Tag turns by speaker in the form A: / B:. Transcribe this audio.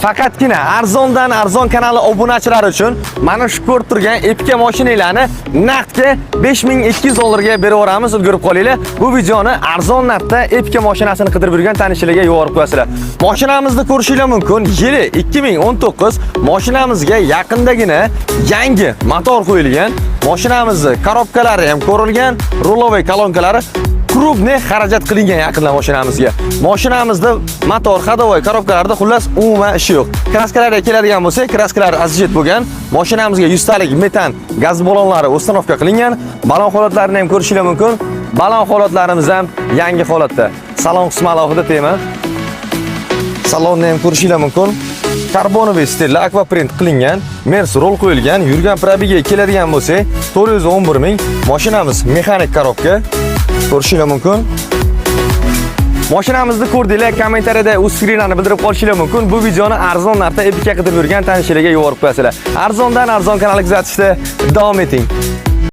A: Faqatgina arzondan arzon kanali obunachilari uchun mana shu ko'rib turgan Epica mashinalarni naqdga 5200 dollarga berib o'ramiz. Ulgurib qolinglar. Bu videoni arzon narxda Epica mashinasini qidirib yurgan tanishlarga yuborib qo'yasizlar. Mashinamizni ko'rishinglar mumkin. Yili 2019. Mashinamizga yaqindagina yangi motor qo'yilgan. Mashinamizning korobkalari ham ko'rilgan, rulovoy kolonkalari krupniy xarajat qilingan yaqinda mashinamizga. Mashinamizda motor, ходовой korobkalarda xullas umuman ishi yo'q. Kraskalarga keladigan bo'lsak, kraskalar azjet bo'lgan. Mashinamizga 100 talik metan gaz balonlari установка qilingan. Balon holatlarini ham ko'rishinglar mumkin. Balon holatlarimiz ham yangi holatda. Salon qismi alohida tema. Salonni ham ko'rishinglar mumkin. Karbonoviy stilda akvaprint qilingan, Mers rol qo'yilgan, yurgan probiga keladigan bo'lsak, 411 ming. Mashinamiz mexanik korobka. Ko'rishinglar mumkin. Mashinamizni ko'rdinglar, kommentariyada o'z fikringizni bildirib qolishingiz mumkin. Bu videoni arzon narxda Epica qidirib yurgan tanishlarga yuborib qo'yasizlar. Arzondan arzon kanali kuzatishda davom eting.